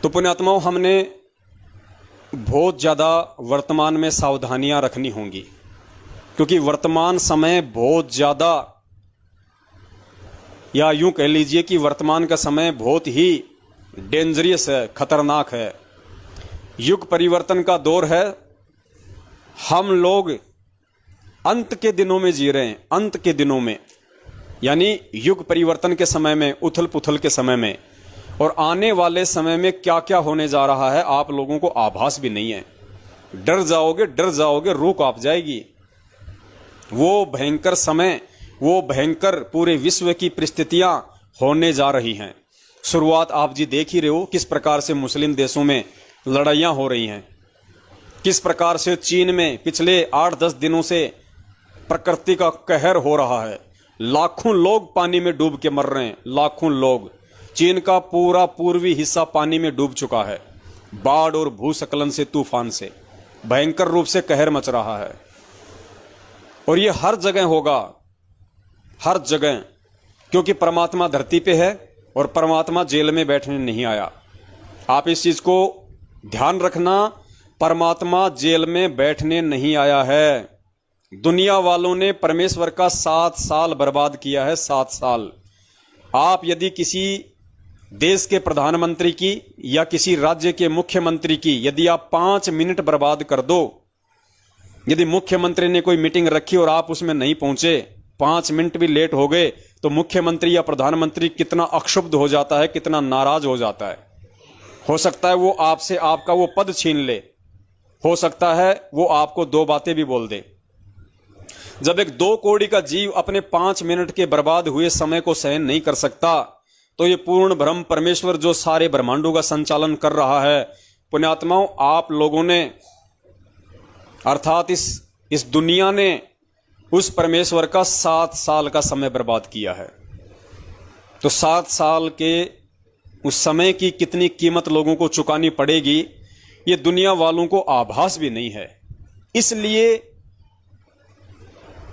तो पुण्यात्माओं, हमने बहुत ज़्यादा वर्तमान में सावधानियां रखनी होंगी, क्योंकि वर्तमान समय बहुत ज़्यादा, या यूं कह लीजिए कि वर्तमान का समय बहुत ही डेंजरियस है, खतरनाक है। युग परिवर्तन का दौर है। हम लोग अंत के दिनों में जी रहे हैं, अंत के दिनों में, यानी युग परिवर्तन के समय में, उथल पुथल के समय में। और आने वाले समय में क्या क्या होने जा रहा है आप लोगों को आभास भी नहीं है। डर जाओगे, रूह कांप जाएगी। वो भयंकर समय, वो भयंकर पूरे विश्व की परिस्थितियां होने जा रही हैं। शुरुआत आप जी देख ही रहे हो, किस प्रकार से मुस्लिम देशों में लड़ाइयां हो रही हैं, किस प्रकार से चीन में पिछले 8-10 दिनों से प्रकृति का कहर हो रहा है। लाखों लोग पानी में डूब के मर रहे हैं, लाखों लोग। चीन का पूरा पूर्वी हिस्सा पानी में डूब चुका है। बाढ़ और भूस्खलन से, तूफान से भयंकर रूप से कहर मच रहा है। और ये हर जगह होगा, हर जगह, क्योंकि परमात्मा धरती पे है और परमात्मा जेल में बैठने नहीं आया। आप इस चीज को ध्यान रखना, परमात्मा जेल में बैठने नहीं आया है। दुनिया वालों ने परमेश्वर का 7 साल बर्बाद किया है, 7 साल। आप यदि किसी देश के प्रधानमंत्री की या किसी राज्य के मुख्यमंत्री की यदि आप 5 मिनट बर्बाद कर दो, यदि मुख्यमंत्री ने कोई मीटिंग रखी और आप उसमें नहीं पहुंचे, 5 मिनट भी लेट हो गए, तो मुख्यमंत्री या प्रधानमंत्री कितना अक्षुब्ध हो जाता है, कितना नाराज हो जाता है। हो सकता है वो आपसे आपका वो पद छीन ले, हो सकता है वो आपको 2 बातें भी बोल दे। जब एक 2 कौड़ी का जीव अपने 5 मिनट के बर्बाद हुए समय को सहन नहीं कर सकता, तो ये पूर्ण ब्रह्म परमेश्वर जो सारे ब्रह्मांडों का संचालन कर रहा है, पुण्यात्माओं, आप लोगों ने, अर्थात इस दुनिया ने उस परमेश्वर का 7 साल का समय बर्बाद किया है। तो 7 साल के उस समय की कितनी कीमत लोगों को चुकानी पड़ेगी, ये दुनिया वालों को आभास भी नहीं है। इसलिए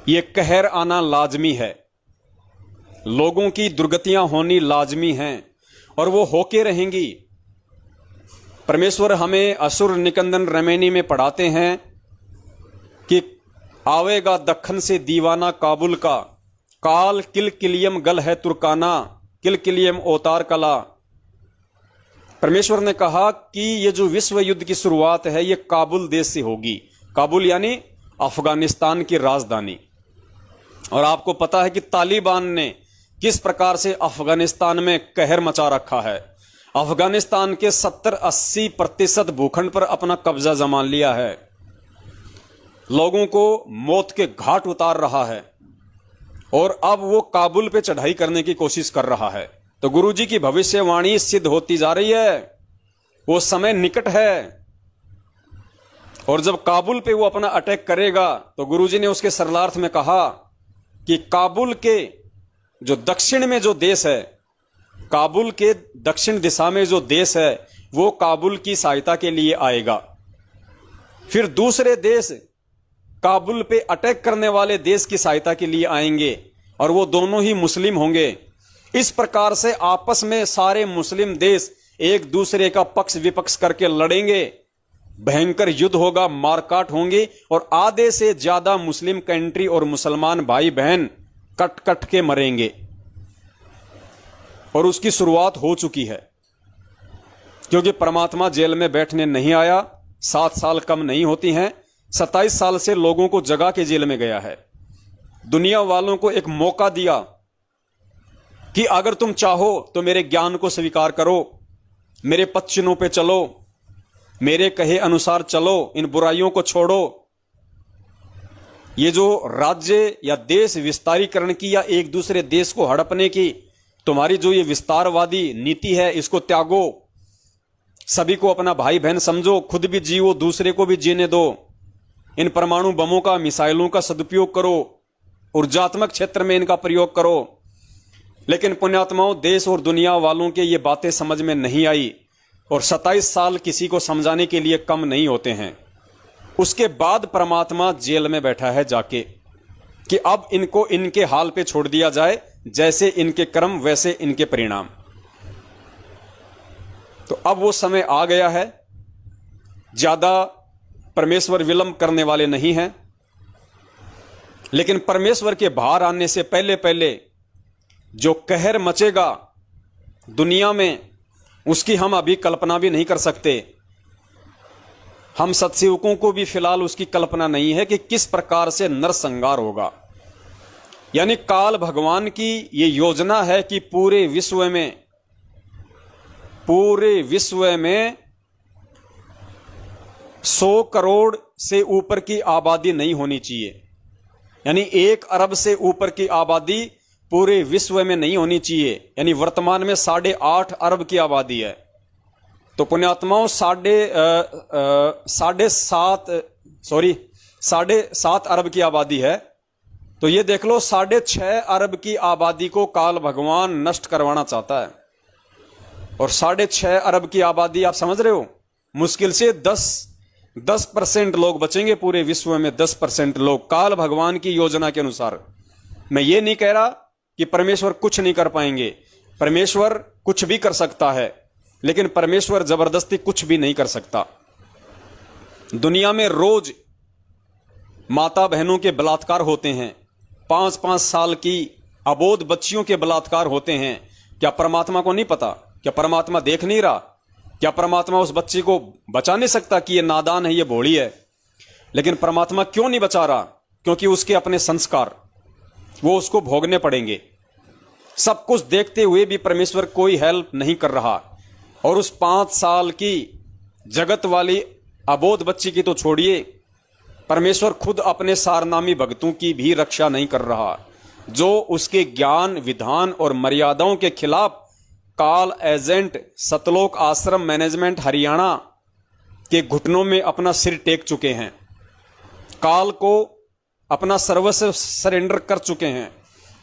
ये कहर आना लाजमी है, लोगों की दुर्गतियां होनी लाजमी हैं, और वो होके रहेंगी। परमेश्वर हमें असुर निकंदन रमैनी में पढ़ाते हैं कि आवेगा दक्खन से दीवाना काबुल का, काल किलकिलियम गल है तुर्काना, किलकिलियम ओतार कला। परमेश्वर ने कहा कि ये जो विश्व युद्ध की शुरुआत है ये काबुल देश से होगी। काबुल यानी अफगानिस्तान की राजधानी। और आपको पता है कि तालिबान ने किस प्रकार से अफगानिस्तान में कहर मचा रखा है। अफगानिस्तान के 70-80% भूखंड पर अपना कब्जा जमा लिया है, लोगों को मौत के घाट उतार रहा है, और अब वो काबुल पे चढ़ाई करने की कोशिश कर रहा है। तो गुरुजी की भविष्यवाणी सिद्ध होती जा रही है, वो समय निकट है। और जब काबुल पे वो अपना अटैक करेगा, तो गुरुजी ने उसके सरलार्थ में कहा कि काबुल के जो दक्षिण में जो देश है, काबुल के दक्षिण दिशा में जो देश है, वो काबुल की सहायता के लिए आएगा। फिर दूसरे देश काबुल पे अटैक करने वाले देश की सहायता के लिए आएंगे, और वो दोनों ही मुस्लिम होंगे। इस प्रकार से आपस में सारे मुस्लिम देश एक दूसरे का पक्ष विपक्ष करके लड़ेंगे, भयंकर युद्ध होगा, मारकाट होंगे, और आधे से ज्यादा मुस्लिम कंट्री और मुसलमान भाई बहन कट कट के मरेंगे। और उसकी शुरुआत हो चुकी है, क्योंकि परमात्मा जेल में बैठने नहीं आया। 7 साल कम नहीं होती हैं, 27 साल से लोगों को जगा के जेल में गया है। दुनिया वालों को एक मौका दिया कि अगर तुम चाहो तो मेरे ज्ञान को स्वीकार करो, मेरे पद चिन्हों पे चलो, मेरे कहे अनुसार चलो, इन बुराइयों को छोड़ो। ये जो राज्य या देश विस्तारीकरण की या एक दूसरे देश को हड़पने की तुम्हारी जो ये विस्तारवादी नीति है, इसको त्यागो, सभी को अपना भाई बहन समझो, खुद भी जियो, दूसरे को भी जीने दो। इन परमाणु बमों का, मिसाइलों का सदुपयोग करो, ऊर्जात्मक क्षेत्र में इनका प्रयोग करो। लेकिन पुण्यात्माओं, देश और दुनिया वालों के ये बातें समझ में नहीं आई, और 27 साल किसी को समझाने के लिए कम नहीं होते हैं। उसके बाद परमात्मा जेल में बैठा है जाके, कि अब इनको इनके हाल पे छोड़ दिया जाए, जैसे इनके कर्म वैसे इनके परिणाम। तो अब वो समय आ गया है, ज्यादा परमेश्वर विलंब करने वाले नहीं हैं, लेकिन परमेश्वर के बाहर आने से पहले पहले जो कहर मचेगा दुनिया में, उसकी हम अभी कल्पना भी नहीं कर सकते। हम सत्सेवकों को भी फिलहाल उसकी कल्पना नहीं है कि किस प्रकार से नरसंहार होगा। यानी काल भगवान की ये योजना है कि पूरे विश्व में 100 करोड़ से ऊपर की आबादी नहीं होनी चाहिए। यानी 1 अरब से ऊपर की आबादी पूरे विश्व में नहीं होनी चाहिए। यानी वर्तमान में 8.5 अरब की आबादी है। तो पुण्यात्माओं 7.5 अरब की आबादी है। तो ये देख लो 6.5 अरब की आबादी को काल भगवान नष्ट करवाना चाहता है। और 6.5 अरब की आबादी आप समझ रहे हो, मुश्किल से 10% लोग बचेंगे पूरे विश्व में। 10% लोग काल भगवान की योजना के अनुसार। मैं ये नहीं कह रहा कि परमेश्वर कुछ नहीं कर पाएंगे, परमेश्वर कुछ भी कर सकता है, लेकिन परमेश्वर जबरदस्ती कुछ भी नहीं कर सकता। दुनिया में रोज माता बहनों के बलात्कार होते हैं, 5-5 साल की अबोध बच्चियों के बलात्कार होते हैं। क्या परमात्मा को नहीं पता? क्या परमात्मा देख नहीं रहा? क्या परमात्मा उस बच्ची को बचा नहीं सकता कि ये नादान है, ये भोली है? लेकिन परमात्मा क्यों नहीं बचा रहा? क्योंकि उसके अपने संस्कार वो उसको भोगने पड़ेंगे। सब कुछ देखते हुए भी परमेश्वर कोई हेल्प नहीं कर रहा। और उस 5 साल की जगत वाली अबोध बच्ची की तो छोड़िए, परमेश्वर खुद अपने सारनामी भक्तों की भी रक्षा नहीं कर रहा, जो उसके ज्ञान, विधान और मर्यादाओं के खिलाफ काल एजेंट सतलोक आश्रम मैनेजमेंट हरियाणा के घुटनों में अपना सिर टेक चुके हैं, काल को अपना सर्वस्व सरेंडर कर चुके हैं,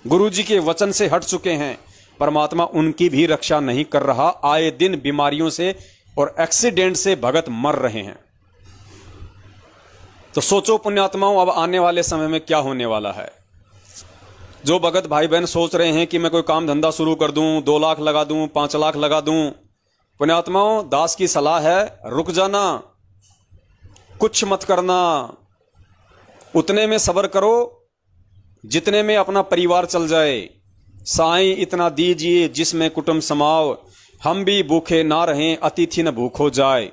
गुरुजी के वचन से हट चुके हैं। परमात्मा उनकी भी रक्षा नहीं कर रहा। आए दिन बीमारियों से और एक्सीडेंट से भगत मर रहे हैं। तो सोचो पुण्यात्माओं, अब आने वाले समय में क्या होने वाला है। जो भगत भाई बहन सोच रहे हैं कि मैं कोई काम धंधा शुरू कर दूं, 2 लाख लगा दूं, 5 लाख लगा दूं, पुण्यात्माओं दास की सलाह है, रुक जाना, कुछ मत करना। उतने में सब्र करो जितने में अपना परिवार चल जाए। साईं इतना दीजिए जिसमें कुटुंब समाओ, हम भी भूखे ना रहें, अतिथि न भूखो जाए।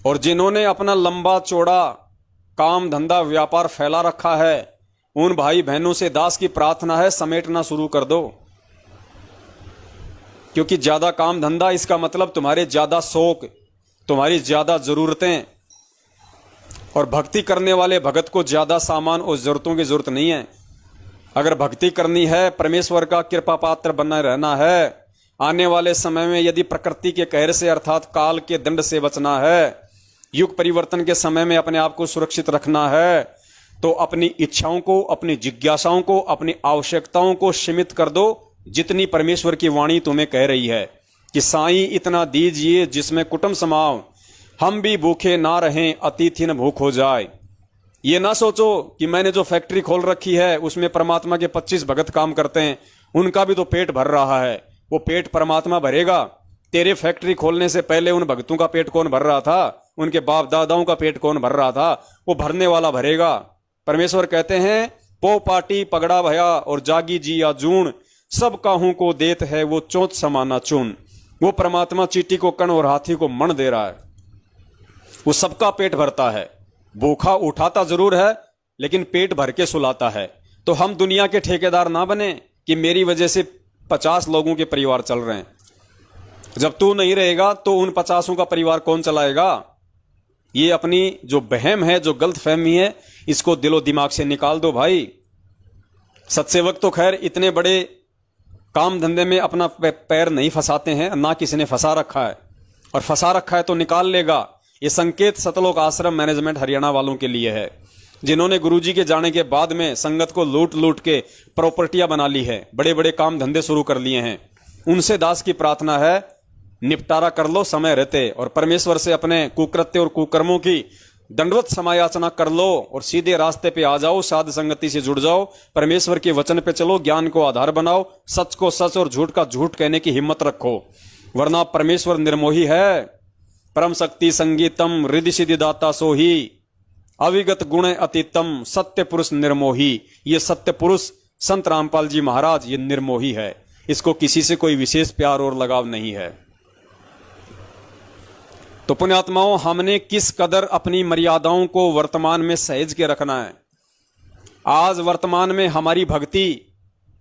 और जिन्होंने अपना लंबा चौड़ा काम धंधा व्यापार फैला रखा है, उन भाई बहनों से दास की प्रार्थना है, समेटना शुरू कर दो। क्योंकि ज्यादा काम धंधा, इसका मतलब तुम्हारे ज्यादा शौक, तुम्हारी ज्यादा जरूरतें। और भक्ति करने वाले भगत को ज्यादा सामान और जरूरतों की जरूरत नहीं है। अगर भक्ति करनी है, परमेश्वर का कृपा पात्र बना रहना है, आने वाले समय में यदि प्रकृति के कहर से अर्थात काल के दंड से बचना है, युग परिवर्तन के समय में अपने आप को सुरक्षित रखना है, तो अपनी इच्छाओं को, अपनी जिज्ञासाओं को, अपनी आवश्यकताओं को सीमित कर दो। जितनी परमेश्वर की वाणी तुम्हें कह रही है कि साईं इतना दीजिए जिसमें कुटुंब समाओ, हम भी भूखे ना रहें, अतिथि न भूख हो जाए। ये ना सोचो कि मैंने जो फैक्ट्री खोल रखी है उसमें परमात्मा के 25 भगत काम करते हैं, उनका भी तो पेट भर रहा है, वो पेट परमात्मा भरेगा। तेरे फैक्ट्री खोलने से पहले उन भक्तों का पेट कौन भर रहा था? उनके बाप दादाओं का पेट कौन भर रहा था? वो भरने वाला भरेगा। परमेश्वर कहते हैं, पो पाटी पगड़ा भया और जागी जी या जून, सब काहू को देत है वो चौथ समाना चून। वो परमात्मा चीटी को कण और हाथी को मण दे रहा है। वो सबका पेट भरता है, भूखा उठाता जरूर है लेकिन पेट भर के सुलाता है। तो हम दुनिया के ठेकेदार ना बने कि मेरी वजह से 50 लोगों के परिवार चल रहे हैं। जब तू नहीं रहेगा तो उन 50 का परिवार कौन चलाएगा? ये अपनी जो बहम है, जो गलत फहमी है, इसको दिलो दिमाग से निकाल दो भाई। सत्सेवक तो खैर इतने बड़े काम धंधे में अपना पैर नहीं फंसाते हैं, ना किसी ने फंसा रखा है, और फंसा रखा है तो निकाल लेगा। ये संकेत सतलोक आश्रम मैनेजमेंट हरियाणा वालों के लिए है, जिन्होंने गुरुजी के जाने के बाद में संगत को लूट लूट के प्रॉपर्टियां बना ली है, बड़े बड़े काम धंधे शुरू कर लिए हैं। उनसे दास की प्रार्थना है, निपटारा कर लो समय रहते, और परमेश्वर से अपने कुकृत्य और कुकर्मों की दंडवत समायाचना कर लो और सीधे रास्ते पे आ जाओ, साध संगति से जुड़ जाओ, परमेश्वर के वचन पे चलो, ज्ञान को आधार बनाओ, सच को सच और झूठ का झूठ कहने की हिम्मत रखो। वरना परमेश्वर निर्मोही है। परम शक्ति संगीतम रिद्धि सिद्धि दाता सोही, अविगत गुण अतीतम सत्य पुरुष निर्मोही। ये सत्य पुरुष संत रामपाल जी महाराज ये निर्मोही है, इसको किसी से कोई विशेष प्यार और लगाव नहीं है। तो पुण्यात्माओं, हमने किस कदर अपनी मर्यादाओं को वर्तमान में सहेज के रखना है। आज वर्तमान में हमारी भक्ति,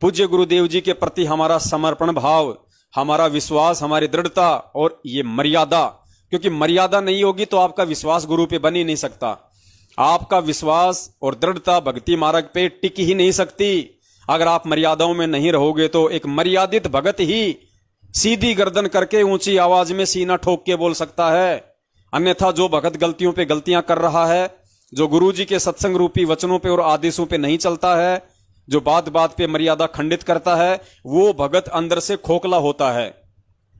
पूज्य गुरुदेव जी के प्रति हमारा समर्पण भाव, हमारा विश्वास, हमारी दृढ़ता और ये मर्यादा, क्योंकि मर्यादा नहीं होगी तो आपका विश्वास गुरु पे बन ही नहीं सकता। आपका विश्वास और दृढ़ता भक्ति मार्ग पे टिक ही नहीं सकती। अगर आप मर्यादाओं में नहीं रहोगे तो एक मर्यादित भगत ही सीधी गर्दन करके ऊंची आवाज में सीना ठोक के बोल सकता है। अन्यथा जो भगत गलतियों पे गलतियां कर रहा है, जो गुरु जी के सत्संग रूपी वचनों पे और आदेशों पे नहीं चलता है, जो बात बात पे मर्यादा खंडित करता है, वो भगत अंदर से खोखला होता है।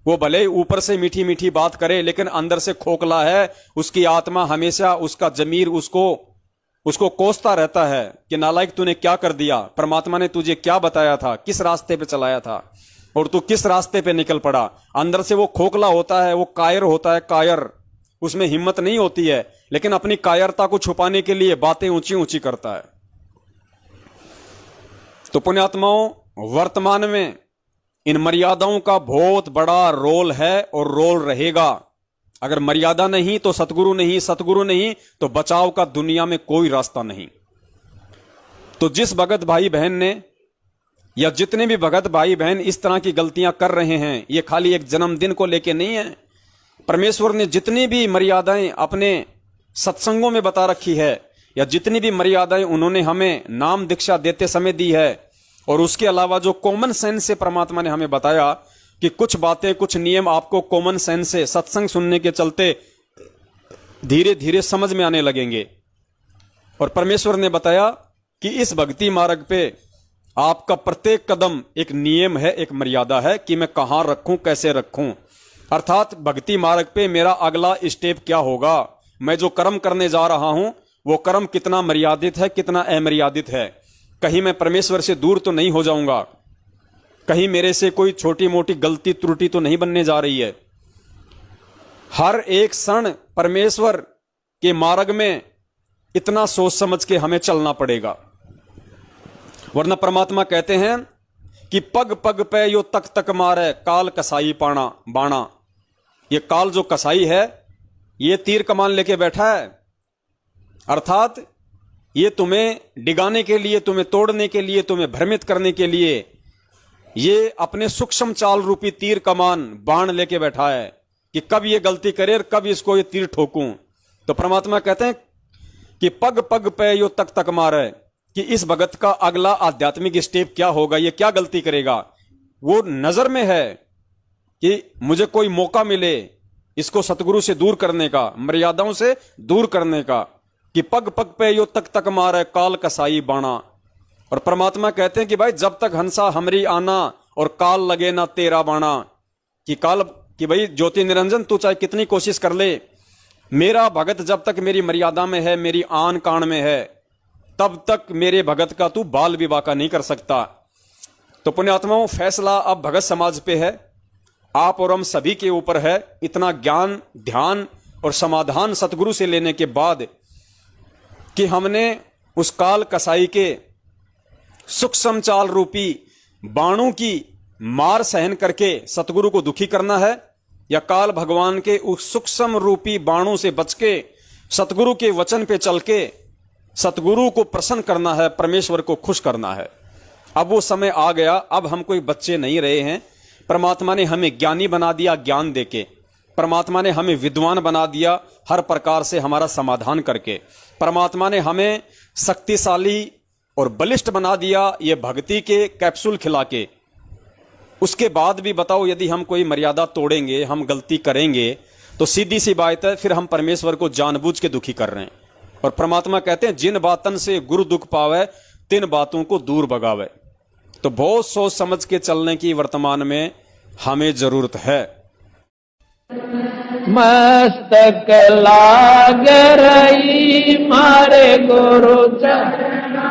वो भले ऊपर से मीठी मीठी बात करे लेकिन अंदर से खोखला है। उसकी आत्मा हमेशा, उसका जमीर उसको कोसता रहता है कि नालायक तूने क्या कर दिया, परमात्मा ने तुझे क्या बताया था, किस रास्ते पे चलाया था और तू किस रास्ते पे निकल पड़ा। अंदर से वो खोखला होता है, वो कायर होता है, कायर। उसमें हिम्मत नहीं होती है, लेकिन अपनी कायरता को छुपाने के लिए बातें ऊंची ऊंची करता है। तो पुण्यात्माओं, वर्तमान में इन मर्यादाओं का बहुत बड़ा रोल है और रोल रहेगा। अगर मर्यादा नहीं तो सतगुरु नहीं, सतगुरु नहीं तो बचाव का दुनिया में कोई रास्ता नहीं। तो जिस भगत भाई बहन ने, या जितने भी भगत भाई बहन इस तरह की गलतियां कर रहे हैं, ये खाली एक जन्मदिन को लेके नहीं है। परमेश्वर ने जितनी भी मर्यादाएं अपने सत्संगों में बता रखी है, या जितनी भी मर्यादाएं उन्होंने हमें नाम दीक्षा देते समय दी है, और उसके अलावा जो कॉमन सेंस से परमात्मा ने हमें बताया कि कुछ बातें, कुछ नियम आपको कॉमन सेंस से सत्संग सुनने के चलते धीरे धीरे समझ में आने लगेंगे। और परमेश्वर ने बताया कि इस भक्ति मार्ग पे आपका प्रत्येक कदम एक नियम है, एक मर्यादा है कि मैं कहां रखूं, कैसे रखूं। अर्थात भक्ति मार्ग पे मेरा अगला स्टेप क्या होगा, मैं जो कर्म करने जा रहा हूं वो कर्म कितना मर्यादित है, कितना अमर्यादित है। कहीं मैं परमेश्वर से दूर तो नहीं हो जाऊंगा, कहीं मेरे से कोई छोटी मोटी गलती त्रुटि तो नहीं बनने जा रही है। हर एक क्षण परमेश्वर के मार्ग में इतना सोच समझ के हमें चलना पड़ेगा, वरना परमात्मा कहते हैं कि पग पग पे यो तक तक मारे काल कसाई पाना बाणा। ये काल जो कसाई है ये तीर कमान लेके बैठा है, अर्थात ये तुम्हें डिगाने के लिए, तुम्हें तोड़ने के लिए, तुम्हें भ्रमित करने के लिए ये अपने सूक्ष्म चाल रूपी तीर कमान बाण लेके बैठा है कि कब ये गलती करे और कब इसको ये तीर ठोकूं। तो परमात्मा कहते हैं कि पग पग पे यो तक तक मारे, कि इस भगत का अगला आध्यात्मिक स्टेप क्या होगा, ये क्या गलती करेगा। वो नजर में है कि मुझे कोई मौका मिले इसको सतगुरु से दूर करने का, मर्यादाओं से दूर करने का, कि पग पग पे यो तक तक मारे काल कसाई बाणा। और परमात्मा कहते हैं कि भाई जब तक हंसा हमरी आना और काल लगे ना तेरा बाणा, कि भाई ज्योति निरंजन तू चाहे कितनी कोशिश कर ले, मेरा भगत जब तक मेरी मर्यादा में है, मेरी आन कान में है, तब तक मेरे भगत का तू बाल विवाह का नहीं कर सकता। तो पुण्यात्माओं, फैसला अब भगत समाज पे है, आप और हम सभी के ऊपर है। इतना ज्ञान, ध्यान और समाधान सतगुरु से लेने के बाद कि हमने उस काल कसाई के सूक्ष्म चाल रूपी बाणों की मार सहन करके सतगुरु को दुखी करना है, या काल भगवान के उस सूक्ष्म रूपी बाणों से बच के सतगुरु के वचन पे चल के सतगुरु को प्रसन्न करना है, परमेश्वर को खुश करना है। अब वो समय आ गया, अब हम कोई बच्चे नहीं रहे हैं। परमात्मा ने हमें ज्ञानी बना दिया ज्ञान देके, परमात्मा ने हमें विद्वान बना दिया हर प्रकार से हमारा समाधान करके, परमात्मा ने हमें शक्तिशाली और बलिष्ठ बना दिया ये भक्ति के कैप्सूल खिला के। उसके बाद भी बताओ, यदि हम कोई मर्यादा तोड़ेंगे, हम गलती करेंगे, तो सीधी सी बात है फिर हम परमेश्वर को जानबूझ के दुखी कर रहे हैं। और परमात्मा कहते हैं जिन बातन से गुरु दुख पावे तिन बातों को दूर भगावे। तो बहुत सोच समझ के चलने की वर्तमान में हमें जरूरत है। मस्तक लाग रही मारे गुरु चरणा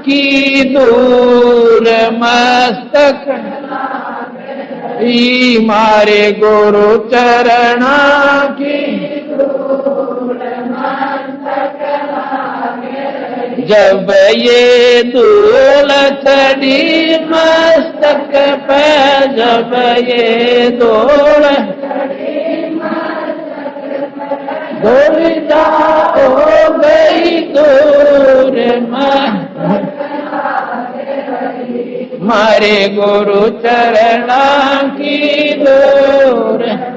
की दूर, मस्तक मारे गुरु चरणा की जब ये धूल चढ़ी मस्तक पे, जब ये धूल धूलिया हो गई दूर मारे गुरु चरणा की दूर